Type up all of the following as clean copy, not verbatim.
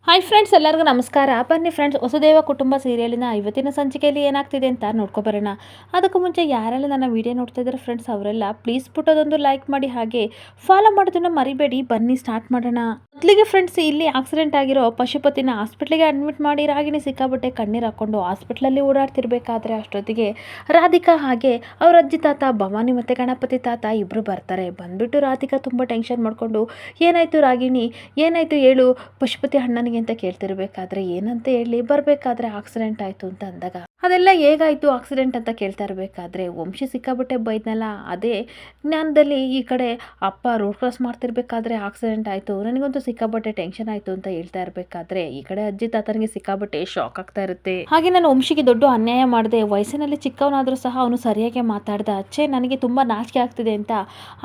Hi friends, ಎಲ್ಲರಿಗೂ ನಮಸ್ಕಾರ. ಬನ್ನಿ ಫ್ರೆಂಡ್ಸ್, ವಸುದೇವ ಕುಟುಂಬ ಸೀರಿಯಲಿನ ಇವತ್ತಿನ ಸಂಚಿಕೆಯಲ್ಲಿ ಏನಾಗ್ತಿದೆ ಅಂತ ನೋಡ್ಕೊಬರೋಣ. ಅದಕ್ಕೂ ಮುಂಚೆ ಯಾರೆಲ್ಲ ನನ್ನ ವಿಡಿಯೋ ನೋಡ್ತಾ ಇದ್ದಾರೆ ಫ್ರೆಂಡ್ಸ್, ಅವರೆಲ್ಲ ಪ್ಲೀಸ್ ಪುಟ್ಟದೊಂದು ಲೈಕ್ ಮಾಡಿ, ಹಾಗೆ ಫಾಲೋ ಮಾಡೋದನ್ನು ಮರಿಬೇಡಿ. ಬನ್ನಿ ಸ್ಟಾರ್ಟ್ ಮಾಡೋಣ. ಮೊದಲಿಗೆ ಫ್ರೆಂಡ್ಸ್, ಇಲ್ಲಿ ಆಕ್ಸಿಡೆಂಟ್ ಆಗಿರೋ ಪಶುಪತಿನ ಹಾಸ್ಪಿಟ್ಲಿಗೆ ಅಡ್ಮಿಟ್ ಮಾಡಿ ರಾಗಿಣಿ ಸಿಕ್ಕಾಬಟ್ಟೆ ಕಣ್ಣೀರು ಹಾಕೊಂಡು ಹಾಸ್ಪಿಟ್ಲಲ್ಲಿ ಓಡಾಡ್ತಿರ್ಬೇಕಾದ್ರೆ ಅಷ್ಟೊತ್ತಿಗೆ ರಾಧಿಕಾ ಹಾಗೆ ಅವ್ರ ಅಜ್ಜಿ ತಾತ ಭವಾನಿ ಮತ್ತು ಗಣಪತಿ ತಾತ ಇಬ್ಬರು ಬರ್ತಾರೆ. ಬಂದ್ಬಿಟ್ಟು ರಾಧಿಕಾ ತುಂಬ ಟೆನ್ಷನ್ ಮಾಡಿಕೊಂಡು, ಏನಾಯಿತು ರಾಗಿಣಿ, ಏನಾಯಿತು ಹೇಳು ಪಶುಪತಿ ಅಣ್ಣನಿಗೆ ಅಂತ ಕೇಳ್ತಿರ್ಬೇಕಾದ್ರೆ, ಏನಂತ ಹೇಳಿ, ಬರಬೇಕಾದ್ರೆ ಆಕ್ಸಿಡೆಂಟ್ ಆಯಿತು ಅಂತ ಅಂದಾಗ, ಅದೆಲ್ಲ ಹೇಗಾಯಿತು ಆಕ್ಸಿಡೆಂಟ್ ಅಂತ ಕೇಳ್ತಾ ಇರಬೇಕಾದ್ರೆ ವಂಶಿ ಸಿಕ್ಕಾಬಿಟ್ಟೆ ಬೈದ್ನಲ್ಲ, ಅದೇ ಜ್ಞಾನದಲ್ಲಿ ಈ ಕಡೆ ಅಪ್ಪ ರೋಡ್ ಕ್ರಾಸ್ ಮಾಡ್ತಿರ್ಬೇಕಾದ್ರೆ ಆಕ್ಸಿಡೆಂಟ್ ಆಯಿತು, ನನಗಂತೂ ಸಿಕ್ಕಾಬಟ್ಟೆ ಟೆನ್ಷನ್ ಆಯಿತು ಅಂತ ಹೇಳ್ತಾ ಇರಬೇಕಾದ್ರೆ ಈ ಕಡೆ ಅಜ್ಜಿ ತಾತನಿಗೆ ಸಿಕ್ಕಾಬಟ್ಟೆ ಶಾಕ್ ಆಗ್ತಾ ಇರುತ್ತೆ. ಹಾಗೆ ನಾನು ವಂಶಿಗೆ ದೊಡ್ಡ ಅನ್ಯಾಯ ಮಾಡಿದೆ, ವಯಸ್ಸಿನಲ್ಲಿ ಚಿಕ್ಕವನಾದರೂ ಸಹ ಅವನು ಸರಿಯಾಗಿ ಮಾತಾಡ್ದ, ಅಚ್ಚೆ ನನಗೆ ತುಂಬ ನಾಚಿಕೆ ಆಗ್ತಿದೆ ಅಂತ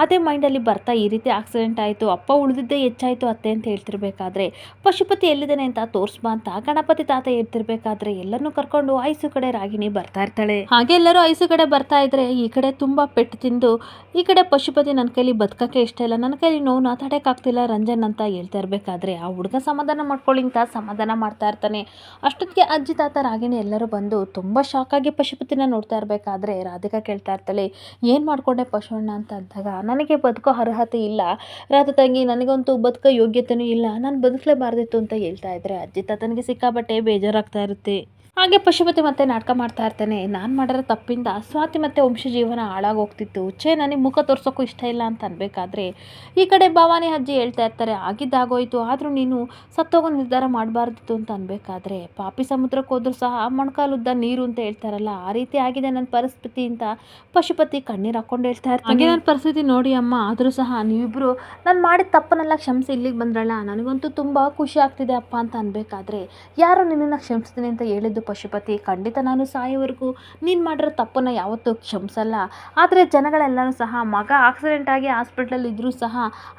ಅದೇ ಮೈಂಡಲ್ಲಿ ಬರ್ತಾ ಈ ರೀತಿ ಆಕ್ಸಿಡೆಂಟ್ ಆಯಿತು, ಅಪ್ಪ ಉಳಿದಿದ್ದೇ ಹೆಚ್ಚಾಯಿತು ಅತ್ತೆ ಅಂತ ಹೇಳ್ತಿರ್ಬೇಕಾದ್ರೆ, ಪಶುಪತಿ ಎಲ್ಲಿದ್ದಾನೆ ಅಂತ ತೋರಿಸ್ಬಾ ಅಂತ ಗಣಪತಿ ತಾತ ಹೇಳ್ತಿರ್ಬೇಕಾದ್ರೆ ಎಲ್ಲರನ್ನೂ ಕರ್ಕೊಂಡು ಐಸು ಕಡೆ ರಾಗಿಣಿ ಬರ್ತಾ ಇರ್ತಾಳೆ. ಹಾಗೆ ಎಲ್ಲರೂ ಐಸು ಕಡೆ ಬರ್ತಾ ಇದ್ರೆ ಈ ಕಡೆ ತುಂಬಾ ಪೆಟ್ಟು ತಿಂದು ಈ ಕಡೆ ಪಶುಪತಿ ನನ್ನ ಕೈಲಿ ಬದುಕಕ್ಕೆ ಇಷ್ಟ ಇಲ್ಲ, ನನ್ನ ಕೈಲಿ ನೋವು ತಡೆಯಕ್ಕಾಗ್ತಿಲ್ಲ ರಂಜನ್ ಅಂತ ಹೇಳ್ತಾ ಇರ್ಬೇಕಾದ್ರೆ ಆ ಹುಡುಗ ಸಮಾಧಾನ ಮಾಡ್ಕೊಳ್ಳಿ ಅಂತ ಸಮಾಧಾನ ಮಾಡ್ತಾ ಇರ್ತಾನೆ. ಅಷ್ಟೊತ್ತಿಗೆ ಅಜ್ಜಿ ತಾತ ರಾಗಿಣಿ ಎಲ್ಲರೂ ಬಂದು ತುಂಬಾ ಶಾಕ್ ಆಗಿ ಪಶುಪತಿನ ನೋಡ್ತಾ ಇರ್ಬೇಕಾದ್ರೆ ರಾಧಿಕಾ ಕೇಳ್ತಾ ಇರ್ತಾಳೆ, ಏನ್ ಮಾಡ್ಕೊಂಡೆ ಪಶುವಣ್ಣ ಅಂತ ಅಂದಾಗ, ನನಗೆ ಬದುಕೋ ಅರ್ಹತೆ ಇಲ್ಲ ರಾಧ ತಂಗಿ, ನನಗಂತೂ ಬದುಕೋ ಯೋಗ್ಯತೆನೂ ಇಲ್ಲ, ನಾನು ಬದುಕಲೇಬಾರ್ದಿತ್ತು ಅಂತ ಹೇಳ್ತಾ ಇದ್ರೆ ಅಜ್ಜಿ ತಾತನಿಗೆ ಸಿಕ್ಕಾಬಟ್ಟೆ ಬೇಜಾರಾಗ್ತಾ ಇರುತ್ತೆ. ಹಾಗೆ ಪಶುಪತಿ ಮತ್ತೆ ನಾಟಕ ಮಾಡ್ತಾ ಇರ್ತಾನೆ, ನಾನು ಮಾಡಿರೋ ತಪ್ಪಿಂದ ಸ್ವಾತಿ ಮತ್ತೆ ವಂಶ ಜೀವನ ಹಾಳಾಗೋಗ್ತಿತ್ತು, ನನಗೆ ಮುಖ ತೋರ್ಸೋಕ್ಕೂ ಇಷ್ಟ ಇಲ್ಲ ಅಂತ ಅನ್ಬೇಕಾದ್ರೆ ಈ ಕಡೆ ಭವಾನಿ ಅಜ್ಜಿ ಹೇಳ್ತಾ ಇರ್ತಾರೆ, ಆಗಿದ್ದಾಗೋಯ್ತು, ಆದರೂ ನೀನು ಸತ್ತೋಗೋ ನಿರ್ಧಾರ ಮಾಡಬಾರ್ದಿತ್ತು ಅಂತ ಅನ್ಬೇಕಾದ್ರೆ, ಪಾಪಿ ಸಮುದ್ರಕ್ಕೆ ಹೋದ್ರೂ ಸಹ ಮೊಣಕಾಲುದ್ದ ನೀರು ಅಂತ ಹೇಳ್ತಾರಲ್ಲ, ಆ ರೀತಿ ಆಗಿದೆ ನನ್ನ ಪರಿಸ್ಥಿತಿ ಅಂತ ಪಶುಪತಿ ಕಣ್ಣೀರು ಹಾಕೊಂಡು ಹೇಳ್ತಾ ಇರ್ತಾನೆ. ಹಾಗೆ ನನ್ನ ಪರಿಸ್ಥಿತಿ ನೋಡಿ ಅಮ್ಮ, ಆದರೂ ಸಹ ನೀವಿಬ್ರು ನಾನು ಮಾಡಿದ ತಪ್ಪನ್ನೆಲ್ಲ ಕ್ಷಮಿಸಿ ಇಲ್ಲಿಗೆ ಬಂದ್ರಲ್ಲ, ನನಗಂತೂ ತುಂಬ ಖುಷಿ ಆಗ್ತಿದೆ ಅಪ್ಪ ಅಂತ ಅನ್ಬೇಕಾದ್ರೆ, ಯಾರು ನಿನ್ನನ್ನು ಕ್ಷಮಿಸ್ತೀನಿ ಅಂತ ಹೇಳಿದ್ದು ಪಶುಪತಿ, ಖಂಡಿತ ನಾನು ಸಾಯೋವರೆಗೂ ನೀನು ಮಾಡಿರೋ ತಪ್ಪನ್ನು ಯಾವತ್ತೂ ಕ್ಷಮಿಸಲ್ಲ, ಆದರೆ ಜನಗಳೆಲ್ಲರೂ ಸಹ ಮಗ ಆಕ್ಸಿಡೆಂಟ್ ಆಗಿ ಹಾಸ್ಪಿಟ್ಲಲ್ಲಿ ಇದ್ರೂ ಸಹ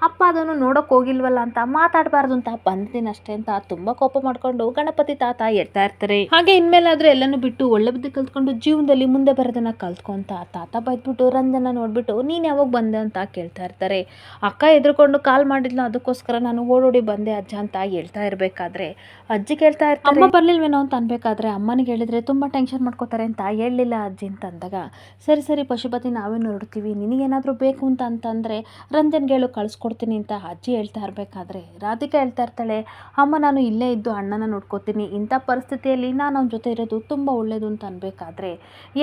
ಅಪ್ಪ ಅದನ್ನು ನೋಡೋಕೆ ಹೋಗಿಲ್ವಲ್ಲ ಅಂತ ಮಾತಾಡಬಾರ್ದು ಅಂತ ಬಂದಿದ್ದೀನಿ ಅಷ್ಟೇ ಅಂತ ತುಂಬ ಕೋಪ ಮಾಡ್ಕೊಂಡು ಗಣಪತಿ ತಾತ ಹೇಳ್ತಾ ಇರ್ತಾರೆ. ಹಾಗೆ ಇನ್ಮೇಲಾದರೂ ಎಲ್ಲನೂ ಬಿಟ್ಟು ಒಳ್ಳೆ ಬುದ್ಧಿ ಕಲ್ತ್ಕೊಂಡು ಜೀವನದಲ್ಲಿ ಮುಂದೆ ಬರೋದನ್ನ ಕಲ್ತ್ಕೊಂತ ತಾತ ಬೈದ್ಬಿಟ್ಟು ರಂಜನ ನೋಡ್ಬಿಟ್ಟು, ನೀನು ಯಾವಾಗ ಬಂದೆ ಅಂತ ಕೇಳ್ತಾ ಇರ್ತಾರೆ. ಅಕ್ಕ ಎದ್ರುಕೊಂಡು ಕಾಲ್ ಮಾಡಿದ್ಲು, ಅದಕ್ಕೋಸ್ಕರ ನಾನು ಓಡೋಡಿ ಬಂದೆ ಅಜ್ಜ ಅಂತ ಹೇಳ್ತಾ ಇರಬೇಕಾದ್ರೆ ಅಜ್ಜಿ ಕೇಳ್ತಾ ಇರ್ತಾರೆ, ಅಮ್ಮ ಬರ್ಲಿಲ್ವೇನೋ ಅಂತ ಅನ್ಬೇಕಾದ್ರೆ ಅಮ್ಮನಿಗೆ ಹೇಳಿದ್ರೆ ತುಂಬ ಟೆನ್ಷನ್ ಮಾಡ್ಕೋತಾರೆ ಅಂತ ಹೇಳಲಿಲ್ಲ ಅಜ್ಜಿ ಅಂತ ಅಂದಾಗ, ಸರಿ ಸರಿ ಪಶುಪತಿ ನಾವೇ ನೋಡ್ತೀವಿ, ನಿನಗೇನಾದರೂ ಬೇಕು ಅಂತಂದರೆ ರಂಜನ್ಗೆ ಹೇಳು ಕಳಿಸ್ಕೊಡ್ತೀನಿ ಅಂತ ಅಜ್ಜಿ ಹೇಳ್ತಾ ಇರಬೇಕಾದ್ರೆ ರಾಧಿಕಾ ಹೇಳ್ತಾ ಇರ್ತಾಳೆ, ಅಮ್ಮ ನಾನು ಇಲ್ಲೇ ಇದ್ದು ಅಣ್ಣನ ನೋಡ್ಕೋತೀನಿ, ಇಂಥ ಪರಿಸ್ಥಿತಿಯಲ್ಲಿ ನಾನು ಅವನ ಜೊತೆ ಇರೋದು ತುಂಬ ಒಳ್ಳೇದು ಅಂತ ಅನ್ಬೇಕಾದ್ರೆ,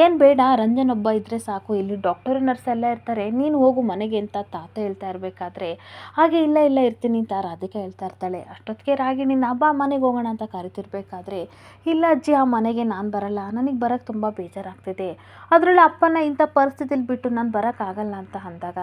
ಏನು ಬೇಡ ರಂಜನ್ ಒಬ್ಬ ಇದ್ದರೆ ಸಾಕು, ಇಲ್ಲಿ ಡಾಕ್ಟರ್ ನರ್ಸ್ ಎಲ್ಲ ಇರ್ತಾರೆ, ನೀನು ಹೋಗು ಮನೆಗೆ ಅಂತ ತಾತ ಹೇಳ್ತಾ ಇರಬೇಕಾದ್ರೆ, ಹಾಗೆ ಇಲ್ಲ ಇಲ್ಲ ಇರ್ತೀನಿ ಅಂತ ರಾಧಿಕಾ ಹೇಳ್ತಾ ಇರ್ತಾಳೆ. ಅಷ್ಟೊತ್ತಿಗೆ ರಾಗಿಣಿ ಬಾ ಮನೆಗೆ ಹೋಗೋಣ ಅಂತ ಕರಿತಿರ್ಬೇಕಾದ್ರೆ, ಇಲ್ಲ ಅಜ್ಜಿ ಆ ಮನೆಗೆ ನಾನು ಬರಲ್ಲ, ನನಗೆ ಬರೋಕ್ಕೆ ತುಂಬ ಬೇಜಾರಾಗ್ತಿದೆ, ಅದರಲ್ಲಿ ಅಪ್ಪನ ಇಂಥ ಪರಿಸ್ಥಿತಿಲಿ ಬಿಟ್ಟು ನಾನು ಬರೋಕ್ಕಾಗಲ್ಲ ಅಂತ ಅಂದಾಗ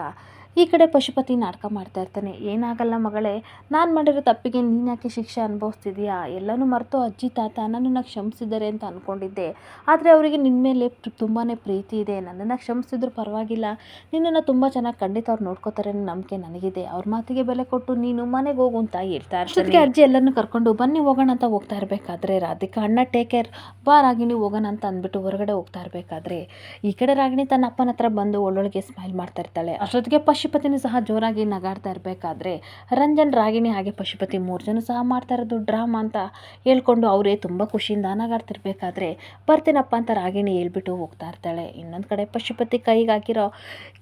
ಈ ಕಡೆ ಪಶುಪತಿ ನಾಟಕ ಮಾಡ್ತಾ ಇರ್ತಾನೆ, ಏನಾಗಲ್ಲ ಮಗಳೇ, ನಾನು ಮಾಡಿರೋ ತಪ್ಪಿಗೆ ನೀನು ಯಾಕೆ ಶಿಕ್ಷೆ ಅನುಭವಿಸ್ತಿದೀಯಾ, ಎಲ್ಲನೂ ಮರೆತು ಅಜ್ಜಿ ತಾತ ನನ್ನನ್ನು ಕ್ಷಮಿಸಿದ್ದಾರೆ ಅಂತ ಅಂದ್ಕೊಂಡಿದ್ದೆ, ಆದರೆ ಅವರಿಗೆ ನಿನ್ನ ಮೇಲೆ ತುಂಬಾ ಪ್ರೀತಿ ಇದೆ, ನನ್ನನ್ನು ಕ್ಷಮಿಸಿದ್ರು ಪರವಾಗಿಲ್ಲ, ನಿನ್ನನ್ನು ತುಂಬ ಚೆನ್ನಾಗಿ ಖಂಡಿತ ಅವ್ರು ನೋಡ್ಕೋತಾರೆ ಅನ್ನೋ ನಂಬಿಕೆ ನನಗಿದೆ, ಅವ್ರ ಮಾತಿಗೆ ಬೆಲೆ ಕೊಟ್ಟು ನೀನು ಮನೆಗೆ ಹೋಗು ಅಂತ ಹೇಳ್ತಾ ಇರ್ತಾರೆ. ಅಜ್ಜಿ ಎಲ್ಲರನ್ನು ಕರ್ಕೊಂಡು ಬನ್ನಿ ಹೋಗೋಣ ಅಂತ ಹೋಗ್ತಾ ಇರಬೇಕಾದ್ರೆ ರಾಧಿಕಾ, ಅಣ್ಣ ಟೇಕ್ ಕೇರ್, ಬಾ ರಾಗಿಣಿ ಹೋಗೋಣ ಅಂತ ಅಂದ್ಬಿಟ್ಟು ಹೊರಗಡೆ ಹೋಗ್ತಾ ಇರಬೇಕಾದ್ರೆ ಈ ಕಡೆ ರಾಗಿಣಿ ತನ್ನ ಅಪ್ಪನ ಹತ್ರ ಬಂದು ಒಳ್ಳೊಳಗೆ ಸ್ಮೈಲ್ ಮಾಡ್ತಾ ಇರ್ತಾಳೆ. ಅಷ್ಟೊತ್ತಿಗೆ ಪಶುಪತಿನೂ ಸಹ ಜೋರಾಗಿ ನಗಾಡ್ತಾ ಇರಬೇಕಾದ್ರೆ ರಂಜನ್, ರಾಗಿಣಿ ಹಾಗೆ ಪಶುಪತಿ 3 ಜನ ಸಹ ಮಾಡ್ತಾ ಇರೋದು ಡ್ರಾಮಾ ಅಂತ ಹೇಳ್ಕೊಂಡು ಅವರೇ ತುಂಬ ಖುಷಿಯಿಂದ ನಗಾಡ್ತಿರ್ಬೇಕಾದ್ರೆ, ಬರ್ತೀನಪ್ಪ ಅಂತ ರಾಗಿಣಿ ಹೇಳ್ಬಿಟ್ಟು ಹೋಗ್ತಾ ಇರ್ತಾಳೆ. ಇನ್ನೊಂದು ಕಡೆ ಪಶುಪತಿ ಕೈಗೆ ಹಾಕಿರೋ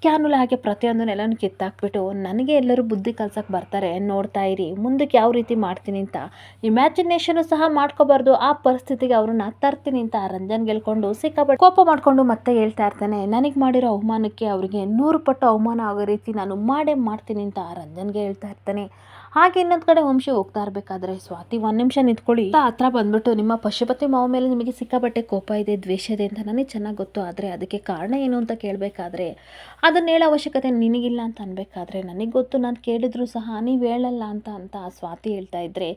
ಕ್ಯಾನುಲ ಹಾಗೆ ಪ್ರತಿಯೊಂದು ನೆಲನೂ ಕಿತ್ತಾಕ್ಬಿಟ್ಟು, ನನಗೆ ಎಲ್ಲರೂ ಬುದ್ಧಿ ಕಲ್ಸಕ್ಕೆ ಬರ್ತಾರೆ, ನೋಡ್ತಾ ಇರಿ ಮುಂದಕ್ಕೆ ಯಾವ ರೀತಿ ಮಾಡ್ತೀನಿ ಅಂತ ಇಮ್ಯಾಜಿನೇಷನ್ ಸಹ ಮಾಡ್ಕೋಬಾರ್ದು, ಆ ಪರಿಸ್ಥಿತಿಗೆ ಅವ್ರನ್ನ ತರ್ತೀನಿ ಅಂತ ರಂಜನ್ ಗೆಲ್ಕೊಂಡು ಸಿಕ್ಕಾಪಟ್ಟೆ ಕೋಪ ಮಾಡ್ಕೊಂಡು ಮತ್ತೆ ಹೇಳ್ತಾ ಇರ್ತಾನೆ, ನನಗೆ ಮಾಡಿರೋ ಅವಮಾನಕ್ಕೆ ಅವರಿಗೆ 100 ಪಟ್ಟು ಅವಮಾನ ಆಗೋ ರೀತಿ ನಾನು ಮಾಡೇ ಮಾಡ್ತೀನಿ ಅಂತ ರಂಜನ್ಗೆ ಹೇಳ್ತಾ ಇರ್ತಾನೆ. ಹಾಗೆ ಇನ್ನೊಂದು ಕಡೆ ವಂಶಿ ಹೋಗ್ತಾ ಇರಬೇಕಾದ್ರೆ, ಸ್ವಾತಿ 1 ನಿಮಿಷ ನಿಂತ್ಕೊಳ್ಳಿ ಹತ್ರ ಬಂದ್ಬಿಟ್ಟು, ನಿಮ್ಮ ಪಶುಪತಿ ಮಾವ ಮೇಲೆ ನಿಮಗೆ ಸಿಕ್ಕಾಪಟ್ಟೆ ಕೋಪ ಇದೆ, ದ್ವೇಷ ಇದೆ ಅಂತ ನನಗೆ ಚೆನ್ನಾಗಿ ಗೊತ್ತು, ಆದರೆ ಅದಕ್ಕೆ ಕಾರಣ ಏನು ಅಂತ ಕೇಳಬೇಕಾದ್ರೆ ಅದನ್ನ ಹೇಳೋ ಅವಶ್ಯಕತೆ ನಿನಗಿಲ್ಲ ಅಂತ ಅನ್ಬೇಕಾದ್ರೆ, ನನಗೆ ಗೊತ್ತು, ನಾನು ಕೇಳಿದ್ರು ಸಹ ನೀವು ಹೇಳಲ್ಲ ಅಂತ ಸ್ವಾತಿ ಹೇಳ್ತಾ ಇದ್ರೆ,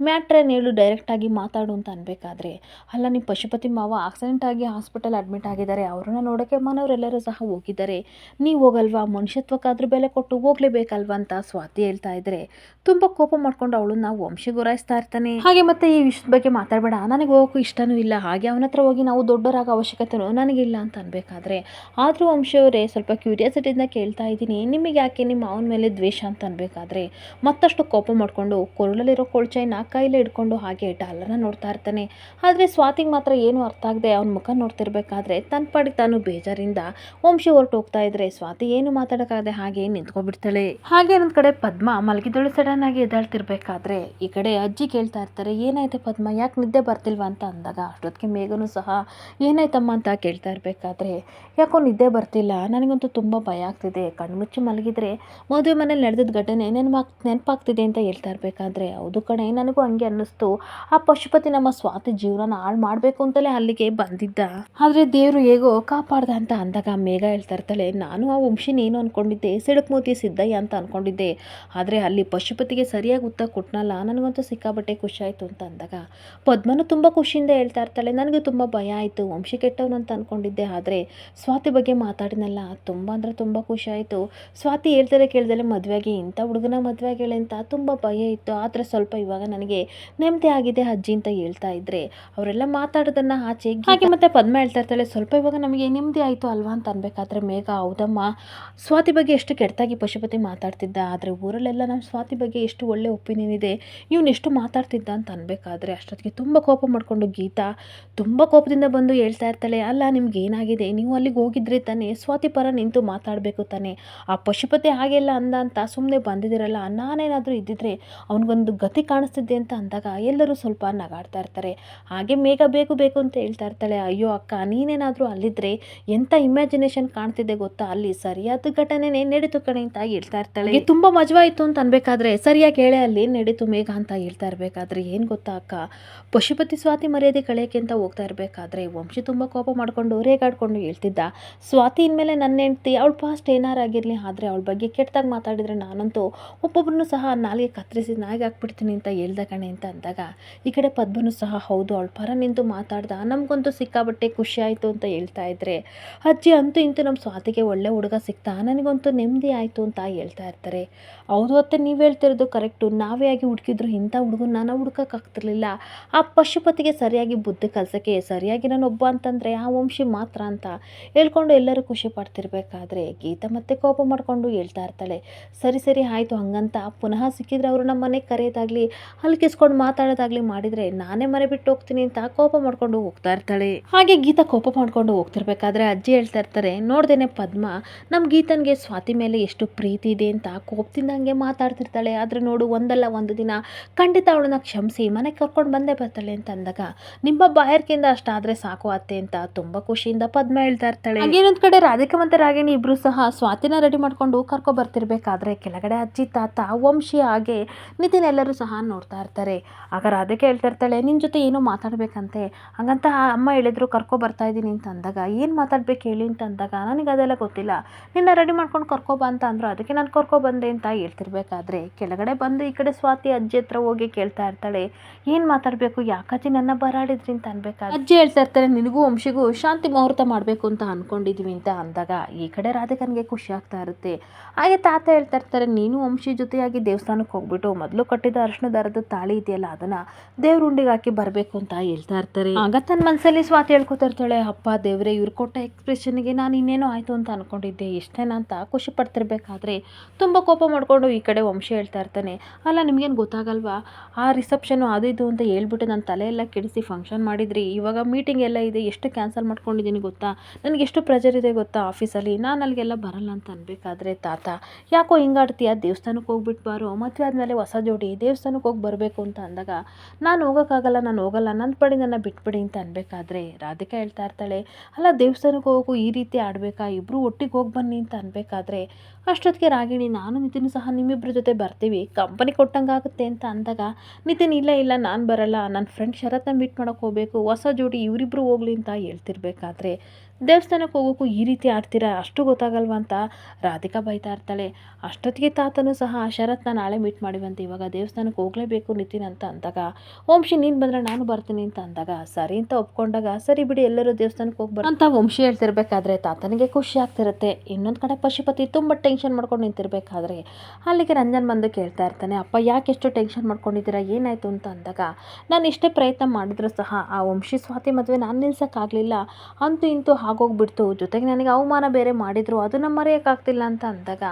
ಮ್ಯಾಟ್ರೇನು ಹೇಳು ಡೈರೆಕ್ಟಾಗಿ ಮಾತಾಡು ಅಂತ ಅನ್ಬೇಕಾದ್ರೆ, ಅಲ್ಲ ನಿಮ್ಮ ಪಶುಪತಿ ಮಾವ ಆಕ್ಸಿಡೆಂಟ್ ಆಗಿ ಹಾಸ್ಪಿಟಲ್ ಅಡ್ಮಿಟ್ ಆಗಿದ್ದಾರೆ, ಅವ್ರನ್ನ ನೋಡೋಕ್ಕೆ ಮನೆಯವರೆಲ್ಲರೂ ಸಹ ಹೋಗಿದ್ದಾರೆ, ನೀವು ಹೋಗಲ್ವಾ, ಮನುಷ್ಯತ್ವಕ್ಕಾದ್ರೂ ಬೆಲೆ ಕೊಟ್ಟು ಹೋಗ್ಲೇಬೇಕಲ್ವಾ ಅಂತ ಸ್ವಾತಿ ಹೇಳ್ತಾ ಇದ್ರೆ, ತುಂಬ ಕೋಪ ಮಾಡ್ಕೊಂಡು ಅವಳನ್ನ ವಂಶಿ ಗುರಾಯಿಸ್ತಾ ಇರ್ತಾನೆ. ಹಾಗೆ ಮತ್ತೆ ಈ ವಿಷಯದ ಬಗ್ಗೆ ಮಾತಾಡಬೇಡ, ನನಗೆ ಹೋಗೋಕ್ಕೂ ಇಷ್ಟನೂ ಇಲ್ಲ, ಹಾಗೆ ಅವನ ಹತ್ರ ಹೋಗಿ ನಾವು ದೊಡ್ಡವರಾಗೋ ಅವಶ್ಯಕತೆನೂ ನನಗಿಲ್ಲ ಅಂತ ಅನ್ಬೇಕಾದ್ರೆ ಆದರೂ ವಂಶಿಯವರೇ ಸ್ವಲ್ಪ ಕ್ಯೂರಿಯಾಸಿಟಿಯಿಂದ ಕೇಳ್ತಾ ಇದ್ದೀನಿ, ನಿಮಗೆ ಯಾಕೆ ನಿಮ್ಮ ಅವನ ಮೇಲೆ ದ್ವೇಷ ಅಂತ ಅನ್ಬೇಕಾದ್ರೆ ಮತ್ತಷ್ಟು ಕೋಪ ಮಾಡಿಕೊಂಡು ಕೊರಳಲ್ಲಿರೋ ಕೊಳ್ಚೈನ ಕೈಲೇ ಹಿಡ್ಕೊಂಡು ಹಾಗೆ ಡಾಲರ್ನ ನೋಡ್ತಾ ಇರ್ತಾನೆ. ಆದರೆ ಸ್ವಾತಿಗೆ ಮಾತ್ರ ಏನು ಅರ್ಥ ಆಗದೆ ಅವನ ಮುಖ ನೋಡ್ತಿರ್ಬೇಕಾದ್ರೆ ತನ್ನ ಪಾಡಿಗೆ ತಾನು ಬೇಜಾರಿಂದ ವಂಶಿ ಹೊರಟು ಹೋಗ್ತಾ ಇದ್ರೆ ಸ್ವಾತಿ ಏನು ಮಾತಾಡೋಕ್ಕಾಗದೆ ಹಾಗೆ ನಿಂತ್ಕೊಬಿಡ್ತಾಳೆ. ಹಾಗೆ ಇನ್ನೊಂದು ಕಡೆ ಪದ್ಮ ಮಲಗಿದಳು ಸಡನ್ ಆಗಿ ಎದ್ದಾಳ್ತಿರ್ಬೇಕಾದ್ರೆ ಈ ಕಡೆ ಅಜ್ಜಿ ಕೇಳ್ತಾ ಇರ್ತಾರೆ, ಏನಾಯ್ತು ಪದ್ಮ, ಯಾಕೆ ನಿದ್ದೆ ಬರ್ತಿಲ್ವಾ ಅಂತ ಅಂದಾಗ ಅಷ್ಟೊತ್ತಿಗೆ ಮೇಘನೂ ಸಹ ಏನಾಯ್ತಮ್ಮ ಅಂತ ಕೇಳ್ತಾ ಇರಬೇಕಾದ್ರೆ ಯಾಕೋ ನಿದ್ದೆ ಬರ್ತಿಲ್ಲ, ನನಗಂತೂ ತುಂಬ ಭಯ ಆಗ್ತಿದೆ, ಕಣ್ಮುಚ್ಚಿ ಮಲಗಿದ್ರೆ ಮದುವೆ ಮನೇಲಿ ನಡೆದಿದ್ದ ಘಟನೆ ನೆನಪಾಗ್ತಿದೆ ಅಂತ ಹೇಳ್ತಾ ಇರಬೇಕಾದ್ರೆ ಹೌದು ಕಣೆ, ನನಗೂ ಹಂಗೆ ಅನ್ನಿಸ್ತು, ಆ ಪಶುಪತಿ ನಮ್ಮ ಸ್ವಾತಿ ಜೀವನ ಹಾಳು ಮಾಡಬೇಕು ಅಂತಲೇ ಅಲ್ಲಿಗೆ ಬಂದಿದ್ದ, ಆದರೆ ದೇವರು ಹೇಗೋ ಕಾಪಾಡ್ದ ಅಂತ ಅಂದಾಗ ಮೇಘ ಹೇಳ್ತಾ ಇರ್ತಾಳೆ, ನಾನು ಆ ವಂಶಿನ ಏನು ಅಂದ್ಕೊಂಡಿದ್ದೆ, ಸಿಡುಕ್ಮೂತಿ ಸಿದ್ದಯ್ಯ ಅಂತ ಅಂದ್ಕೊಂಡಿದ್ದೆ, ಆದರೆ ಅಲ್ಲಿ ಪಶುಪತಿಗೆ ಸರಿಯಾಗಿ ಉತ್ತರ ಕೊಟ್ಟನಲ್ಲ, ನನಗಂತೂ ಸಿಕ್ಕಾಬಟ್ಟೆ ಖುಷಿ ಆಯಿತು ಅಂತ ಅಂದಾಗ ಪದ್ಮನು ತುಂಬ ಖುಷಿಯಿಂದ ಹೇಳ್ತಾ ಇರ್ತಾಳೆ, ನನಗೆ ತುಂಬ ಭಯ ಆಯಿತು, ವಂಶಿ ಕೆಟ್ಟವನು ಅಂತ ಅಂದ್ಕೊಂಡಿದ್ದೆ, ಆದರೆ ಸ್ವಾತಿ ಬಗ್ಗೆ ಮಾತಾಡಿನಲ್ಲ, ತುಂಬ ಅಂದರೆ ತುಂಬ ಖುಷಿ ಆಯಿತು, ಸ್ವಾತಿ ಹೇಳ್ತಾರೆ ಕೇಳ್ದಲೆ ಮದುವೆಗೆ ಇಂಥ ಹುಡುಗನ ಮದುವೆಗೆ ಅಂತ ತುಂಬ ಭಯ ಇತ್ತು, ಆದರೆ ಸ್ವಲ್ಪ ಇವಾಗ ನನಗೆ ನೆಮ್ಮದಿ ಆಗಿದೆ ಅಜ್ಜಿ ಅಂತ ಹೇಳ್ತಾ ಇದ್ರೆ ಅವರೆಲ್ಲ ಮಾತಾಡೋದನ್ನ ಆಚೆ ಹಾಗೆ ಮತ್ತೆ ಪದ್ಮ ಹೇಳ್ತಾ ಇರ್ತಾಳೆ, ಸ್ವಲ್ಪ ಇವಾಗ ನಮಗೆ ನೆಮ್ಮದಿ ಆಯಿತು ಅಲ್ವಾ ಅಂತ ಅನ್ಬೇಕಾದ್ರೆ ಮೇಘ ಹೌದಮ್ಮ, ಸ್ವಾತಿ ಬಗ್ಗೆ ಎಷ್ಟು ಕೆಟ್ಟದಾಗಿ ಪಶುಪತಿ ಮಾತಾಡ್ತಿದ್ದ, ಆದರೆ ಊರಲ್ಲೆಲ್ಲ ನಮ್ಮ ಸ್ವಾತಿ ಬಗ್ಗೆ ಎಷ್ಟು ಒಳ್ಳೆ ಒಪಿನಿಯನ್ ಇದೆ, ಇವನು ಎಷ್ಟು ಮಾತಾಡ್ತಿದ್ದ ಅಂತ ಅನ್ಬೇಕಾದ್ರೆ ಅಷ್ಟೊತ್ತಿಗೆ ತುಂಬ ಕೋಪ ಮಾಡಿಕೊಂಡು ಗೀತಾ ತುಂಬ ಕೋಪದಿಂದ ಬಂದು ಹೇಳ್ತಾ ಇರ್ತಾಳೆ, ಅಲ್ಲ ನಿಮ್ಗೆ ಏನಾಗಿದೆ, ನೀವು ಅಲ್ಲಿಗೆ ಹೋಗಿದ್ರೆ ತಾನೇ ಸ್ವಾತಿ ಪರ ನಿಂತು ಮಾತಾಡಬೇಕು ತಾನೆ, ಆ ಪಶುಪತಿ ಹಾಗೆಲ್ಲ ಅಂದ ಅಂತ ಸುಮ್ಮನೆ ಬಂದಿದ್ದೀರಲ್ಲ, ನಾನೇನಾದರೂ ಇದ್ದಿದ್ರೆ ಅವನಿಗೊಂದು ಗತಿ ಕಾಣಿಸ್ತಿದ್ದೆ ಅಂತ ಅಂದಾಗ ಎಲ್ಲರೂ ಸ್ವಲ್ಪ ನಗಾಡ್ತಾ ಇರ್ತಾರೆ. ಹಾಗೆ ಮೇಘ ಬೇಕು ಬೇಕು ಅಂತ ಹೇಳ್ತಾ ಇರ್ತಾಳೆ, ಅಯ್ಯೋ ಅಕ್ಕ ನೀನೇನಾದರೂ ಅಲ್ಲಿದ್ದರೆ ಎಂಥ ಇಮ್ಯಾಜಿನೇಷನ್ ಕಾಣ್ತಿದೆ ಗೊತ್ತಾ, ಅಲ್ಲಿ ಸರಿಯಾದ ಘಟನೆನೇ ನಡೀತು ಕಣೆ ಅಂತ ಹೇಳ್ತಾ ಇರ್ತಾಳೆ. ತುಂಬ ಮಜವಾಯಿತು ಅಂತ ಅನ್ಬೇಕಾದ್ರೆ ಸರಿಯಾಗಿ ಹೇಳೆ ಅಲ್ಲಿ ನಡೀತು ಮೇಘ ಅಂತ ಹೇಳ್ತಾ ಇರಬೇಕಾದ್ರೆ ಏನು ಗೊತ್ತಾ ಅಕ್ಕ, ಪಶುಪತಿ ಸ್ವಾತಿ ಮರ್ಯಾದೆ ಕಳೆಯಕ್ಕೆ ಅಂತ ಹೋಗ್ತಾ ಇರಬೇಕಾದ್ರೆ ವಂಶಿ ತುಂಬ ಕೋಪ ಮಾಡಿಕೊಂಡು ರೇಗಾಡ್ಕೊಂಡು ಹೇಳ್ತಿದ್ದ, ಸ್ವಾತಿ ಇನ್ಮೇಲೆ ನನ್ನ ಹೆಂಡ್ತಿ ಅವಳ ಪಾಸ್ಟ್ ಏನಾರಾಗಿರಲಿ, ಆದರೆ ಅವಳ ಬಗ್ಗೆ ಕೆಟ್ಟದಾಗಿ ಮಾತಾಡಿದರೆ ನಾನಂತೂ ಒಬ್ಬೊಬ್ಬರನ್ನು ಸಹ ನಾಲಿಗೆ ಕತ್ತರಿಸಿ ನಾಯಿಗೆ ಹಾಕ್ಬಿಡ್ತೀನಿ ಅಂತ ಹೇಳ್ದ ಕಣೆ ಅಂತ ಅಂದಾಗ ಈ ಕಡೆ ಪದ್ಮನು ಸಹ ಹೌದು ಅವಳ ಪರ ನಿಂತು ಮಾತಾಡ್ದ, ನಮಗಂತೂ ಸಿಕ್ಕಾಬಟ್ಟೆ ಖುಷಿ ಆಯಿತು ಅಂತ ಹೇಳ್ತಾ ಇದ್ರೆ ಅಜ್ಜಿ ಅಂತೂ ಇಂತೂ ನಮ್ಮ ಸ್ವಾತಿಗೆ ಒಳ್ಳೆ ಹುಡುಗ ಸಿಗ್ತಾ ನನಗಂತೂ ನೆಮ್ಮದಿ ಆಯಿತು ಅಂತ ಹೇಳ್ತಾ ಇರ್ತಾರೆ. ಹೌದು ಅತ್ತೆ ನೀವು ಹೇಳ್ತಿರೋದು ಕರೆಕ್ಟು, ನಾವೇ ಆಗಿ ಹುಡುಕಿದ್ರು ಇಂಥ ಹುಡುಗನ್ನ ನಾವು ಹುಡುಕೋಕ್ಕಾಗ್ತಿರ್ಲಿಲ್ಲ, ಆ ಪಶುಪತಿಗೆ ಸರಿಯಾಗಿ ಬುದ್ಧಿ ಕಲಿಸೋಕ್ಕೆ ಸರಿಯಾಗಿ ನಾನೊಬ್ಬ ಅಂತಂದರೆ ಆ ವಂಶಿ ಮಾತ್ರ ಅಂತ ಹೇಳ್ಕೊಂಡು ಎಲ್ಲರೂ ಖುಷಿ ಪಡ್ತಿರ್ಬೇಕಾದ್ರೆ ಗೀತಾ ಮತ್ತೆ ಕೋಪ ಮಾಡಿಕೊಂಡು ಹೇಳ್ತಾ ಇರ್ತಾಳೆ, ಸರಿ ಸರಿ ಆಯಿತು, ಹಂಗಂತ ಪುನಃ ಸಿಕ್ಕಿದ್ರೆ ಅವರು ನಮ್ಮ ಮನೆಗೆ ಕರೆಯೋದಾಗಲಿ ಹಲ್ಕಿಸ್ಕೊಂಡು ಮಾತಾಡೋದಾಗಲಿ ಮಾಡಿದರೆ ನಾನೇ ಮನೆ ಬಿಟ್ಟು ಹೋಗ್ತೀನಿ ಅಂತ ಕೋಪ ಮಾಡ್ಕೊಂಡು ಹೋಗ್ತಾ ಇರ್ತಾಳೆ. ಹಾಗೆ ಗೀತಾ ಕೋಪ ಮಾಡ್ಕೊಂಡು ಹೋಗ್ತಿರ್ಬೇಕಾದ್ರೆ ಅಜ್ಜಿ ಹೇಳ್ತಾ ಇರ್ತಾರೆ, ನೋಡ್ದೇನೆ ಪದ್ಮ ನಮ್ಮ ಗೀತನ್ಗೆ ಸ್ವಾತಿ ಮೇಲೆ ಎಷ್ಟು ಪ್ರೀತಿ ಇದೆ ಅಂತ ಕೋಪದಿಂದ ಹಂಗೆ ಮಾತಾಡ್ತಿರ್ತಾಳೆ, ಆದರೆ ನೋಡು ಒಂದಲ್ಲ ಒಂದು ದಿನ ಖಂಡಿತ ಅವಳನ್ನ ಕ್ಷಮಿಸಿ ಮನೆಗೆ ಕರ್ಕೊಂಡು ಬಂದೇ ಬರ್ತಾಳೆ ಅಂತ ಅಂದಾಗ ನಿಮ್ಮ ಬಾಯರ್ಕಿಂದ ಅಷ್ಟಾದರೆ ಸಾಕು ಅತ್ತೆ ಅಂತ ತುಂಬ ಖುಷಿಯಿಂದ ಪದ್ಮ ಹೇಳ್ತಾ ಇರ್ತಾಳೆ. ಹಾಗೇನೊಂದು ಕಡೆ ರಾಧಿಕಾ ಮತ್ತು ರಾಗಿಣಿ ಇಬ್ಬರು ಸಹ ಸ್ವಾತಿನ ರೆಡಿ ಮಾಡ್ಕೊಂಡು ಕರ್ಕೊ ಬರ್ತಿರ್ಬೇಕಾದ್ರೆ ಕೆಳಗಡೆ ಅಜ್ಜಿ ತಾತ ವಂಶಿ ಹಾಗೆ ನಿತಿನ್ ಎಲ್ಲರೂ ಸಹ ನೋಡ್ತಾ ಇರ್ತಾರೆ. ಆಗ ರಾಧಿಕಾ ಹೇಳ್ತಾ ಇರ್ತಾಳೆ, ನಿನ್ನ ಜೊತೆ ಏನೋ ಮಾತಾಡಬೇಕಂತೆ, ಹಾಗಂತ ಅಮ್ಮ ಹೇಳಿದ್ರು ಕರ್ಕೊ ಬರ್ತಾ ಇದ್ದೀನಿ ಅಂತ ಅಂದಾಗ ಏನು ಮಾತಾಡ್ಬೇಕು ಹೇಳಿ ಅಂತ ಅಂದಾಗ ನನಗೆ ಅದೆಲ್ಲ ಗೊತ್ತಿಲ್ಲ, ನಿನ್ನ ರೆಡಿ ಮಾಡ್ಕೊಂಡು ಕರ್ಕೊಬಾ ಅಂತ ಅಂದರು, ಅದಕ್ಕೆ ನಾನು ಕರ್ಕೊ ಬಂದೆ ಅಂತ ಹೇಳ್ತಿರ್ಬೇಕಾದ್ರೆ ಕೆಳಗಡೆ ಬಂದು ಈ ಕಡೆ ಸ್ವಾತಿ ಅಜ್ಜಿ ಹತ್ರ ಹೋಗಿ ಕೇಳ್ತಾ ಇರ್ತಾಳೆ, ಏನು ಮಾತಾಡಬೇಕು, ಯಾಕಜ್ಜಿ ನನ್ನ ಬರಾಡಿದ್ರಿ ಅಂತ ಅನ್ಬೇಕಾದ್ರೆ ಅಜ್ಜಿ ಹೇಳ್ತಾ ಇರ್ತಾರೆ, ನಿನಗೂ ವಂಶಿಗೂ ಶಾಂತಿ ಮುಹೂರ್ತ ಮಾಡಬೇಕು ಅಂತ ಅಂದ್ಕೊಂಡಿದ್ವಿ ಅಂತ ಅಂದಾಗ ಈ ಕಡೆ ರಾಧಿಕನಿಗೆ ಖುಷಿ ಆಗ್ತಾ ಇರುತ್ತೆ. ಹಾಗೆ ತಾತ ಹೇಳ್ತಾ ಇರ್ತಾರೆ, ನೀನು ವಂಶಿ ಜೊತೆಯಾಗಿ ದೇವಸ್ಥಾನಕ್ಕೆ ಹೋಗ್ಬಿಟ್ಟು ಮೊದಲು ಕಟ್ಟಿದ ಅರ್ಶಿನ ದಾರದ ತಾಳಿ ಇದೆಯಲ್ಲ ಅದನ್ನ ದೇವ್ರ ಉಂಡಿಗೆ ಹಾಕಿ ಬರಬೇಕು ಅಂತ ಹೇಳ್ತಾ ಇರ್ತಾರೆ. ಆಗ ತನ್ನ ಮನಸ್ಸಲ್ಲಿ ಸ್ವಾತಿ ಹೇಳ್ಕೊತಾ ಇರ್ತಾಳೆ, ಅಪ್ಪ ದೇವ್ರೆ ಇವ್ರು ಕೊಟ್ಟ ಎಕ್ಸ್ಪ್ರೆಷನ್ಗೆ ನಾನು ಇನ್ನೇನೋ ಆಯಿತು ಅಂತ ಅನ್ಕೊಂಡಿದ್ದೆ ಇಷ್ಟೇನಾ ಅಂತ ಖುಷಿ ಪಡ್ತಿರ್ಬೇಕಾದ್ರೆ ತುಂಬ ಕೋಪ ಮಾಡಿಕೊಂಡು ಈ ಕಡೆ ವಂಶಿ ಹೇಳ್ತಾ ಇರ್ತಾನೆ, ಅಲ್ಲ ನಿಮ್ಗೇನು ಗೊತ್ತಾಗಲ್ವಾ, ಆ ರಿಸೆಪ್ಷನು ಅದು ಇದು ಅಂತ ಹೇಳ್ಬಿಟ್ಟು ನನ್ನ ತಲೆಯೆಲ್ಲ ಕೆಡಿಸಿ ಫಂಕ್ಷನ್ ಮಾಡಿದ್ರಿ, ಇವಾಗ ಮೀಟಿಂಗ್ ಎಲ್ಲ ಇದೆ, ಎಷ್ಟು ಕ್ಯಾನ್ಸಲ್ ಮಾಡ್ಕೊಂಡಿದ್ದೀನಿ ಗೊತ್ತಾ, ನನಗೆ ಎಷ್ಟು ಪ್ರೆಷರ್ ಇದೆ ಗೊತ್ತಾ ಆಫೀಸಲ್ಲಿ, ನಾನು ಅಲ್ಲಿಗೆಲ್ಲ ಬರಲ್ಲ ಅಂತ ಅನ್ಬೇಕಾದ್ರೆ ತಾತ ಯಾಕೋ ಹಿಂಗಾಡ್ತೀಯ, ದೇವಸ್ಥಾನಕ್ಕೆ ಹೋಗ್ಬಿಟ್ಟು ಬಾರೋ, ಮದುವೆ ಆದಮೇಲೆ ಹೊಸ ಜೋಡಿ ದೇವಸ್ಥಾನಕ್ಕೆ ಹೋಗಿ ಬರಬೇಕು ಅಂತ ಅಂದಾಗ ನಾನು ಹೋಗೋಕ್ಕಾಗಲ್ಲ, ನಾನು ಹೋಗಲ್ಲ, ನನ್ನ ಪಡಿ ನನ್ನ ಬಿಟ್ಬಿಡಿ ಅಂತ ಅನ್ಬೇಕಾದ್ರೆ ರಾಧಿಕಾ ಹೇಳ್ತಾ ಇರ್ತಾಳೆ, ಅಲ್ಲ ದೇವಸ್ಥಾನಕ್ಕೆ ಹೋಗು ಈ ರೀತಿ ಆಡಬೇಕಾ, ಇಬ್ಬರು ಒಟ್ಟಿಗೆ ಹೋಗಿ ಬನ್ನಿ ಅಂತ ಅನ್ಬೇಕಾದ್ರೆ ಅಷ್ಟೊತ್ತಿಗೆ ರಾಗಿಣಿ ನಾನು ನಿತಿನ್ ಸಹ ನಿಮ್ಮಿಬ್ಬರ ಜೊತೆ ಬರ್ತೀವಿ, ಕಂಪನಿ ಕೊಟ್ಟಂಗಾಗುತ್ತೆ ಅಂತ ಅಂದಾಗ ನಿತಿನ್ ಇಲ್ಲ ಇಲ್ಲ ನಾನು ಬರಲ್ಲ, ನನ್ನ ಫ್ರೆಂಡ್ ಶರತ್ನ ಮೀಟ್ ಮಾಡೋಕ್ಕೆ ಹೋಗಬೇಕು, ಹೊಸ ಜೋಡಿ ಇವರಿಬ್ಬರು ಹೋಗ್ಲಿ ಅಂತ ಹೇಳ್ತಿರ್ಬೇಕಾದ್ರೆ ದೇವಸ್ಥಾನಕ್ಕೆ ಹೋಗೋಕ್ಕೂ ಈ ರೀತಿ ಆಡ್ತೀರಾ, ಅಷ್ಟು ಗೊತ್ತಾಗಲ್ವಾ ಅಂತ ರಾಧಿಕಾ ಬೈತಾ ಇರ್ತಾಳೆ. ಅಷ್ಟೊತ್ತಿಗೆ ತಾತನೂ ಸಹ ಶರತ್ನ ನಾಳೆ ಮೀಟ್ ಮಾಡಿವಂತೆ, ಇವಾಗ ದೇವಸ್ಥಾನಕ್ಕೆ ಹೋಗಲೇಬೇಕು ನಿತಿನ್ ಅಂತ ಅಂದಾಗ, ವಂಶಿ ನೀನು ಬಂದರೆ ನಾನು ಬರ್ತೀನಿ ಅಂತ ಅಂದಾಗ ಸರಿ ಅಂತ ಒಪ್ಕೊಂಡಾಗ, ಸರಿ ಬಿಡಿ ಎಲ್ಲರೂ ದೇವಸ್ಥಾನಕ್ಕೆ ಹೋಗಿ ಅಂತ ವಂಶಿ ಹೇಳ್ತಿರ್ಬೇಕಾದ್ರೆ ತಾತನಿಗೆ ಖುಷಿ ಆಗ್ತಿರುತ್ತೆ. ಇನ್ನೊಂದು ಕಡೆ ಪಶುಪತಿ ತುಂಬ ಟೆನ್ಷನ್ ಮಾಡ್ಕೊಂಡು ನಿಂತಿರ್ಬೇಕಾದ್ರೆ ಅಲ್ಲಿಗೆ ರಂಜನ್ ಬಂದು ಕೇಳ್ತಾ ಇರ್ತಾನೆ, ಅಪ್ಪ ಯಾಕೆ ಎಷ್ಟು ಟೆನ್ಷನ್ ಮಾಡ್ಕೊಂಡಿದ್ದೀರಾ, ಏನಾಯಿತು ಅಂತ ಅಂದಾಗ, ನಾನು ಇಷ್ಟೇ ಪ್ರಯತ್ನ ಮಾಡಿದ್ರು ಸಹ ಆ ವಂಶಿ ಸ್ವಾತಿ ಮದುವೆ ನಾನು ನಿಲ್ಸೋಕ್ಕಾಗಲಿಲ್ಲ, ಅಂತೂ ಇಂತೂ ಆಗೋಗ್ಬಿಡ್ತು, ಜೊತೆಗೆ ನನಗೆ ಅವಮಾನ ಬೇರೆ ಮಾಡಿದರು, ಅದನ್ನು ಮರೆಯೋಕ್ಕಾಗ್ತಿಲ್ಲ ಅಂತ ಅಂದಾಗ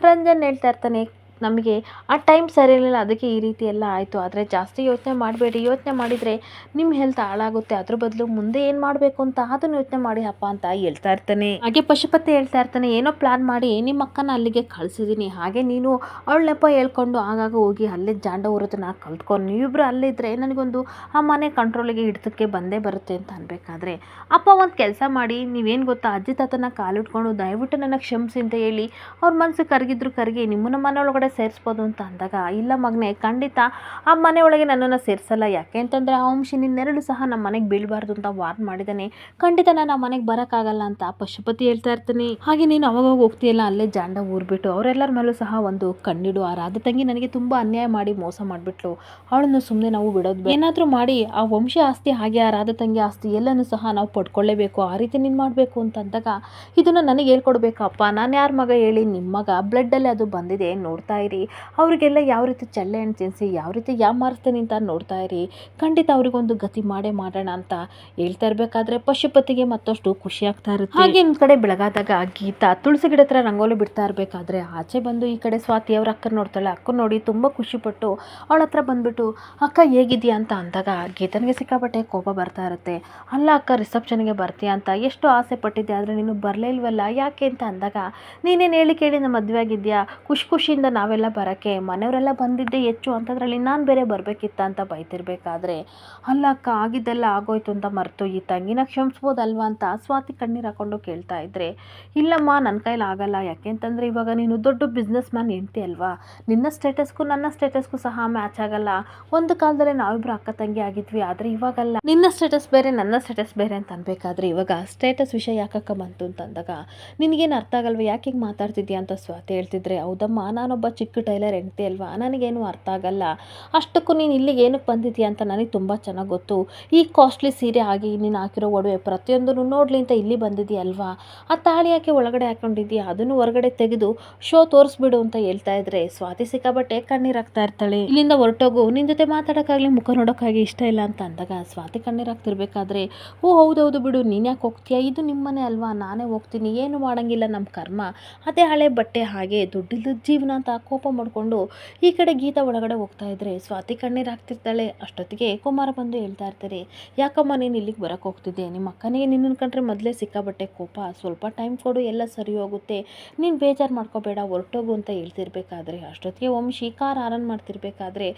ರಂಜನ್ ಹೇಳ್ತಾ ಇರ್ತಾನೆ, ನಮಗೆ ಆ ಟೈಮ್ ಸರಿ ಇರಲಿಲ್ಲ, ಅದಕ್ಕೆ ಈ ರೀತಿ ಎಲ್ಲ ಆಯಿತು, ಆದರೆ ಜಾಸ್ತಿ ಯೋಚನೆ ಮಾಡಬೇಡಿ, ಯೋಚನೆ ಮಾಡಿದರೆ ನಿಮ್ಮ ಹೆಲ್ತ್ ಹಾಳಾಗುತ್ತೆ, ಅದ್ರ ಬದಲು ಮುಂದೆ ಏನು ಮಾಡಬೇಕು ಅಂತ ಅದನ್ನು ಯೋಚನೆ ಮಾಡಿ ಅಪ್ಪ ಅಂತ ಹೇಳ್ತಾ ಇರ್ತಾನೆ. ಹಾಗೆ ಪಶುಪತಿ ಹೇಳ್ತಾ ಇರ್ತಾನೆ, ಏನೋ ಪ್ಲಾನ್ ಮಾಡಿ ನಿಮ್ಮ ಅಕ್ಕನ ಅಲ್ಲಿಗೆ ಕಳಿಸಿದ್ದೀನಿ, ಹಾಗೆ ನೀನು ಅವಳ ನೆಪ ಹೇಳ್ಕೊಂಡು ಆಗಾಗ ಹೋಗಿ ಅಲ್ಲೇ ಜಾಂಡ ಊರದನ್ನ ಕಲ್ತ್ಕೊಂಡು ನೀವಿಬ್ಬರು ಅಲ್ಲಿದ್ದರೆ ನನಗೊಂದು ಆ ಮನೆ ಕಂಟ್ರೋಲಿಗೆ ಹಿಡ್ತಕ್ಕೆ ಬಂದೇ ಬರುತ್ತೆ ಅಂತ ಅನ್ಬೇಕಾದ್ರೆ, ಅಪ್ಪ ಒಂದು ಕೆಲಸ ಮಾಡಿ, ನೀವೇನು ಗೊತ್ತಾ, ಅಜ್ಜಿ ತಾತನ ಕಾಲಿಟ್ಕೊಂಡು ದಯವಿಟ್ಟು ನನಗೆ ಕ್ಷಮಿಸಿ ಅಂತ ಹೇಳಿ ಅವ್ರ ಮನಸ್ಸು ಕರಗಿದ್ರು ಕರಗಿ ನಿಮ್ಮನ್ನ ಮನೆ ಒಳಗಡೆ ಸೇರಿಸ್ಬೋದು ಅಂತ ಅಂದಾಗ, ಇಲ್ಲ ಮಗನೇ, ಖಂಡಿತ ಆ ಮನೆ ಒಳಗೆ ನನ್ನನ್ನು ಸೇರಿಸಲ್ಲ, ಯಾಕೆ ಅಂತಂದರೆ ಆ ವಂಶಿ ನಿನ್ನೆರಡು ಸಹ ನಮ್ಮ ಮನೆಗೆ ಬೀಳಬಾರ್ದು ಅಂತ ವಾರ್ನ್ ಮಾಡಿದ್ದಾನೆ, ಖಂಡಿತ ನಾನು ಆ ಮನೆಗೆ ಬರೋಕ್ಕಾಗಲ್ಲ ಅಂತ ಪಶುಪತಿ ಹೇಳ್ತಾ ಇರ್ತೀನಿ. ಹಾಗೆ ನೀನು ಅವಾಗ ಹೋಗ್ತೀಯಲ್ಲ ಅಲ್ಲೇ ಜಾಂಡ ಊರ್ಬಿಟ್ಟು ಅವರೆಲ್ಲರ ಮೇಲೂ ಸಹ ಒಂದು ಕಣ್ಣಿಡು, ಆ ರಾಧ ತಂಗಿ ನನಗೆ ತುಂಬ ಅನ್ಯಾಯ ಮಾಡಿ ಮೋಸ ಮಾಡಿಬಿಟ್ಲು, ಅವಳನ್ನು ಸುಮ್ಮನೆ ನಾವು ಬಿಡೋದು, ಏನಾದರೂ ಮಾಡಿ ಆ ವಂಶಿ ಆಸ್ತಿ ಹಾಗೆ ಆ ರಾಧ ತಂಗಿ ಆಸ್ತಿ ಎಲ್ಲನೂ ಸಹ ನಾವು ಪಡ್ಕೊಳ್ಳೇಬೇಕು, ಆ ರೀತಿ ನೀನು ಮಾಡಬೇಕು ಅಂತ ಅಂದಾಗ, ಇದನ್ನು ನನಗೆ ಹೇಳ್ಕೊಡ್ಬೇಕಪ್ಪ, ನಾನು ಯಾರ ಮಗ ಹೇಳಿ, ನಿಮ್ಮ ಮಗ ಬ್ಲಡ್ಡಲ್ಲಿ ಅದು ಬಂದಿದೆ, ನೋಡ್ತಾ ಇರಿ, ಅವರಿಗೆಲ್ಲ ಯಾವ ರೀತಿ ಚಳ್ಳೆ ಹಣ್ಣು ತಿನ್ನಿಸಿ ಯಾವ ರೀತಿ ಯಾಮಾರಿಸ್ತೀನಿ ಅಂತ ನೋಡ್ತಾ ಇರಿ, ಖಂಡಿತ ಅವ್ರಿಗೊಂದು ಗತಿ ಮಾಡೇ ಮಾಡೋಣ ಅಂತ ಹೇಳ್ತಾ ಇರಬೇಕಾದ್ರೆ ಪಶುಪತಿಗೆ ಮತ್ತಷ್ಟು ಖುಷಿ ಆಗ್ತಾ ಇರುತ್ತೆ. ಹಾಗೆ ಒಂದು ಕಡೆ ಬೆಳಗಾದಾಗ ಗೀತಾ ತುಳಸಿ ಗಿಡ ಹತ್ರ ರಂಗೋಲಿ ಬಿಡ್ತಾ ಇರಬೇಕಾದ್ರೆ ಆಚೆ ಬಂದು ಈ ಕಡೆ ಸ್ವಾತಿ ಅವ್ರ ಅಕ್ಕ ನೋಡ್ತಾಳೆ, ಅಕ್ಕ ನೋಡಿ ತುಂಬ ಖುಷಿಪಟ್ಟು ಅವಳ ಹತ್ರ ಬಂದ್ಬಿಟ್ಟು, ಅಕ್ಕ ಹೇಗಿದೆಯಾ ಅಂತ ಅಂದಾಗ ಗೀತನಿಗೆ ಸಿಕ್ಕಾಪಟ್ಟೆ ಕೋಪ ಬರ್ತಾ ಇರುತ್ತೆ. ಅಲ್ಲ ಅಕ್ಕ, ರಿಸೆಪ್ಷನ್ಗೆ ಬರ್ತೀಯಾ ಅಂತ ಎಷ್ಟು ಆಸೆ ಪಟ್ಟಿದ್ದೆ, ಆದರೆ ನೀನು ಬರಲೇ ಇಲ್ವಲ್ಲ, ಯಾಕೆ ಅಂತ ಅಂದಾಗ, ನೀನೇನು ಹೇಳಿ ಕೇಳಿ ನಮ್ಮ ಮದುವೆ ಆಗಿದ್ಯಾ, ಖುಷಿಯಿಂದ ನಾವೆಲ್ಲ ಬರೋಕ್ಕೆ, ಮನೆಯವರೆಲ್ಲ ಬಂದಿದ್ದೆ ಹೆಚ್ಚು ಅಂಥದ್ರಲ್ಲಿ ನಾನು ಬೇರೆ ಬರಬೇಕಿತ್ತ ಅಂತ ಬೈತಿರ್ಬೇಕಾದ್ರೆ, ಅಲ್ಲ ಅಕ್ಕ, ಆಗಿದ್ದೆಲ್ಲ ಆಗೋಯ್ತು ಅಂತ ಮರೆತು ಈ ತಂಗಿನ ಕ್ಷಮಿಸ್ಬೋದಲ್ವಾ ಅಂತ ಸ್ವಾತಿ ಕಣ್ಣೀರು ಹಾಕೊಂಡು ಕೇಳ್ತಾ ಇದ್ರೆ, ಇಲ್ಲಮ್ಮ ನನ್ನ ಕೈಲಿ ಆಗಲ್ಲ, ಯಾಕೆಂತಂದರೆ ಇವಾಗ ನೀನು ದೊಡ್ಡ ಬಿಸ್ನೆಸ್ ಮ್ಯಾನ್ ಹೆಂಡ್ತಿ ಅಲ್ವಾ, ನಿನ್ನ ಸ್ಟೇಟಸ್ಗೂ ನನ್ನ ಸ್ಟೇಟಸ್ಗೂ ಸಹ ಮ್ಯಾಚ್ ಆಗಲ್ಲ, ಒಂದು ಕಾಲದಲ್ಲಿ ನಾವಿಬ್ಬರು ಅಕ್ಕ ತಂಗಿ ಆಗಿದ್ವಿ, ಆದರೆ ಇವಾಗಲ್ಲ, ನಿನ್ನ ಸ್ಟೇಟಸ್ ಬೇರೆ ನನ್ನ ಸ್ಟೇಟಸ್ ಬೇರೆ ಅಂತ ಅನ್ಬೇಕಾದ್ರೆ ಇವಾಗ ಸ್ಟೇಟಸ್ ವಿಷಯ ಯಾಕಕ್ಕ ಬಂತು ಅಂತ ಅಂದಾಗ, ನಿನಗೇನು ಅರ್ಥ ಆಗಲ್ವ, ಯಾಕೆ ಹೀಗೆ ಮಾತಾಡ್ತಿದ್ಯಾ ಅಂತ ಸ್ವಾತಿ ಹೇಳ್ತಿದ್ರೆ, ಹೌದಮ್ಮ, ನಾನೊಬ್ಬ ಚಿಕ್ಕ ಟೈಲರ್ ಹೆಂಡ್ತಿ ಅಲ್ವಾ, ನನಗೇನು ಅರ್ಥ ಆಗಲ್ಲ, ಅಷ್ಟಕ್ಕೂ ನೀನು ಇಲ್ಲಿಗೆ ಏನಕ್ಕೆ ಬಂದಿದ್ಯಾ ಅಂತ ನನಗೆ ತುಂಬ ಚೆನ್ನಾಗಿ ಗೊತ್ತು, ಈ ಕಾಸ್ಟ್ಲಿ ಸೀರೆ ಆಗಿ ನೀನು ಹಾಕಿರೋ ಒಡವೆ ಪ್ರತಿಯೊಂದನ್ನು ನೋಡಲಿ ಅಂತ ಇಲ್ಲಿ ಬಂದಿದ್ದೀಯ ಅಲ್ವಾ, ಆ ತಾಳಿ ಯಾಕೆ ಒಳಗಡೆ ಹಾಕೊಂಡಿದ್ದೀಯಾ, ಅದನ್ನು ಹೊರಗಡೆ ತೆಗೆದು ಶೋ ತೋರಿಸ್ಬಿಡು ಅಂತ ಹೇಳ್ತಾ ಇದ್ರೆ ಸ್ವಾತಿ ಸಿಕ್ಕಾಬಟ್ಟೆ ಕಣ್ಣೀರು ಹಾಕ್ತಾ ಇರ್ತಾಳೆ. ಇಲ್ಲಿಂದ ಹೊರಟೋಗು, ನಿನ್ನ ಜೊತೆ ಮಾತಾಡೋಕ್ಕಾಗಲಿ ಮುಖ ನೋಡೋಕ್ಕಾಗಿ ಇಷ್ಟ ಇಲ್ಲ ಅಂತ ಅಂದಾಗ ಸ್ವಾತಿ ಕಣ್ಣೀರು ಹಾಕ್ತಿರ್ಬೇಕಾದ್ರೆ, ಓ ಹೌದೌದು ಬಿಡು, ನೀನು ಯಾಕೆ ಹೋಗ್ತೀಯಾ, ಇದು ನಿಮ್ಮನೆ ಅಲ್ವಾ, ನಾನೇ ಹೋಗ್ತೀನಿ, ಏನು ಮಾಡೋಂಗಿಲ್ಲ, ನಮ್ಮ ಕರ್ಮ, ಅದೇ ಹಳೆ ಬಟ್ಟೆ, ಹಾಗೆ ದುಡ್ಡಿಲ್ಲದ ಜೀವನ ಅಂತ ಕೋಪ ಮಾಡಿಕೊಂಡು ಈ ಕಡೆ ಗೀತಾ ಒಳಗಡೆ ಹೋಗ್ತಾ ಇದ್ರೆ ಸ್ವಾತಿ ಕಣ್ಣೀರು ಹಾಕ್ತಿರ್ತಾಳೆ. ಅಷ್ಟೊತ್ತಿಗೆ ಕುಮಾರ ಬಂದು ಹೇಳ್ತಾ ಇರ್ತಾರೆ, ಯಾಕಮ್ಮ ನೀನು ಇಲ್ಲಿಗೆ ಬರೋಕ್ಕೆ ಹೋಗ್ತಿದ್ದೆ, ನಿಮ್ಮ ಅಕ್ಕನಿಗೆ ನಿನ್ನನ್ನು ಕಂಡ್ರೆ ಮೊದಲೇ ಸಿಕ್ಕಾಬಟ್ಟೆ ಕೋಪ, ಸ್ವಲ್ಪ ಟೈಮ್ ಕೊಡು, ಎಲ್ಲ ಸರಿ ಹೋಗುತ್ತೆ, ನೀನು ಬೇಜಾರು ಮಾಡ್ಕೋಬೇಡ, ಹೊರಟೋಗು ಅಂತ ಹೇಳ್ತಿರ್ಬೇಕಾದ್ರೆ ಅಷ್ಟೊತ್ತಿಗೆ ವಂಶಿ ಕಾರ್ ಆರನ್ ಮಾಡ್ತಿರ್ಬೇಕಾದ್ರೆ,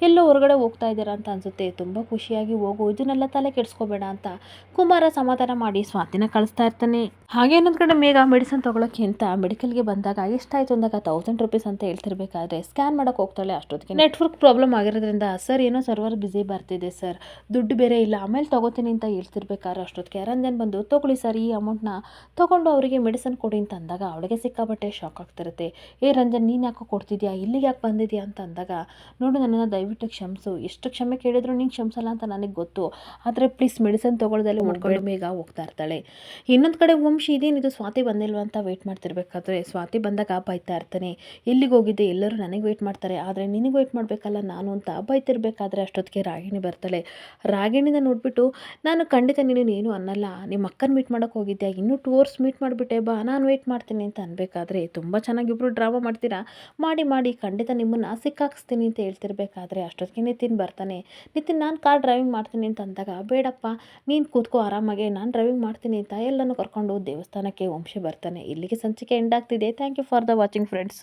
ಎಲ್ಲೋ ಹೊರಗಡೆ ಹೋಗ್ತಾ ಇದ್ದೀರಾ ಅಂತ ಅನ್ಸುತ್ತೆ, ತುಂಬ ಖುಷಿಯಾಗಿ ಹೋಗು, ಇದನ್ನೆಲ್ಲ ತಲೆ ಕೆಡಿಸ್ಕೋಬೇಡ ಅಂತ ಕುಮಾರ ಸಮಾಧಾನ ಮಾಡಿ ಸ್ವಾತಿನ ಕಳಿಸ್ತಾ ಇರ್ತಾನೆ. ಹಾಗೆ ಇನ್ನೊಂದು ಕಡೆ ಮೇಘ ಮೆಡಿಸಿನ್ ತೊಗೊಳಕ್ಕೆ ಅಂತ ಮೆಡಿಕಲ್ಗೆ ಬಂದಾಗ ಎಷ್ಟಾಯಿತು ಅಂದಾಗ 1000 ರೂಪೀಸ್ ಅಂತ ಹೇಳ್ತಿರ್ಬೇಕಾದ್ರೆ ಸ್ಕ್ಯಾನ್ ಮಾಡೋಕ್ಕೆ ಹೋಗ್ತಾಳೆ. ಅಷ್ಟೊತ್ತಿಗೆ ನೆಟ್ವರ್ಕ್ ಪ್ರಾಬ್ಲಮ್ ಆಗಿರೋದ್ರಿಂದ, ಸರ್ ಏನೋ ಸರ್ವರ್ ಬಿಸಿ ಬರ್ತಿದೆ ಸರ್, ದುಡ್ಡು ಬೇರೆ ಇಲ್ಲ, ಆಮೇಲೆ ತೊಗೋತೀನಿ ಅಂತ ಹೇಳ್ತಿರ್ಬೇಕಾದ್ರೆ ಅಷ್ಟೊತ್ತಿಗೆ ರಂಜನ್ ಬಂದು, ತೊಗೊಳ್ಳಿ ಸರ್, ಈ ಅಮೌಂಟ್ನ ತೊಗೊಂಡು ಅವರಿಗೆ ಮೆಡಿಸಿನ್ ಕೊಡಿ ಅಂತ ಅಂದಾಗ ಅವಳಿಗೆ ಸಿಕ್ಕಾಬಟ್ಟೆ ಶಾಕ್ ಆಗ್ತಿರುತ್ತೆ. ಏ ರಂಜನ್, ನೀನು ಯಾಕೆ ಕೊಡ್ತಿದ್ಯಾ, ಇಲ್ಲಿಗೆ ಯಾಕೆ ಬಂದಿದ್ಯಾ ಅಂತ ಅಂದಾಗ, ನೋಡು ನನ್ನನ್ನು ದಯವಿಟ್ಟು ಕ್ಷಮಿಸು, ಎಷ್ಟು ಕ್ಷಮೆ ಕೇಳಿದ್ರು ನೀನು ಕ್ಷಮಿಸಲ್ಲ ಅಂತ ನನಗೆ ಗೊತ್ತು, ಆದರೆ ಪ್ಲೀಸ್ ಮೆಡಿಸಿನ್ ತೊಗೊಳ್ದಲ್ಲಿ ಮಾಡ್ಕೊಂಡು ಮೇಘ ಹೋಗ್ತಾ ಇರ್ತಾಳೆ. ಇನ್ನೊಂದು ಕಡೆ ವಂಶಿ ಇದೇನಿದು ಸ್ವಾತಿ ಬಂದಿಲ್ವ ಅಂತ ವೆಯ್ಟ್ ಮಾಡ್ತಿರ್ಬೇಕಾದ್ರೆ ಸ್ವಾತಿ ಬಂದಾಗ ಬೈತಾ ಇರ್ತಾನೆ, ಎಲ್ಲಿಗೆ ಹೋಗಿದ್ದೆ, ಎಲ್ಲರೂ ನನಗೆ ವೆಯ್ಟ್ ಮಾಡ್ತಾರೆ, ಆದರೆ ನಿನಗೆ ವೆಯ್ಟ್ ಮಾಡಬೇಕಲ್ಲ ನಾನು ಅಂತ ಬೈತಿರ್ಬೇಕಾದ್ರೆ ಅಷ್ಟೊತ್ತಿಗೆ ರಾಗಿಣಿ ಬರ್ತಾಳೆ. ರಾಗಿಣಿನ ನೋಡಿಬಿಟ್ಟು, ನಾನು ಖಂಡಿತ ನೀನೇನು ಅನ್ನಲ್ಲ, ನಿಮ್ಮ ಅಕ್ಕನ ಮೀಟ್ ಮಾಡೋಕ್ಕೆ ಹೋಗಿದ್ದೆ, ಇನ್ನೂ 2 ಅವರ್ಸ್ ಮೀಟ್ ಮಾಡಿಬಿಟ್ಟೆ, ಬಾ ನಾನು ವೆಯ್ಟ್ ಮಾಡ್ತೀನಿ ಅಂತ ಅನ್ಬೇಕಾದ್ರೆ, ತುಂಬ ಚೆನ್ನಾಗಿ ಇಬ್ಬರು ಡ್ರಾಮಾ ಮಾಡ್ತೀರಾ, ಮಾಡಿ ಖಂಡಿತ ನಿಮ್ಮನ್ನು ಸಿಕ್ಕಾಕಿಸ್ತೀನಿ ಅಂತ ಹೇಳ್ತಿರ್ಬೇಕಾದ್ರೆ ಅಷ್ಟೊತ್ತಿಗೆ ನಿತಿನ್ ಬರ್ತಾನೆ. ನಿತಿನ್, ನಾನು ಕಾರ್ ಡ್ರೈವಿಂಗ್ ಮಾಡ್ತೀನಿ ಅಂತ ಅಂದಾಗ, ಬೇಡಪ್ಪ ನೀನು ಕೂತ್ಕೋ ಆರಾಮಾಗೆ, ನಾನು ಡ್ರೈವಿಂಗ್ ಮಾಡ್ತೀನಿ ಅಂತ ಎಲ್ಲನೂ ಕರ್ಕೊಂಡು ದೇವಸ್ಥಾನಕ್ಕೆ ವಂಶಿ ಬರ್ತಾನೆ. ಇಲ್ಲಿಗೆ ಸಂಚಿಕೆ ಎಂಡ್ ಆಗ್ತಿದೆ. Thank you for the watching friends.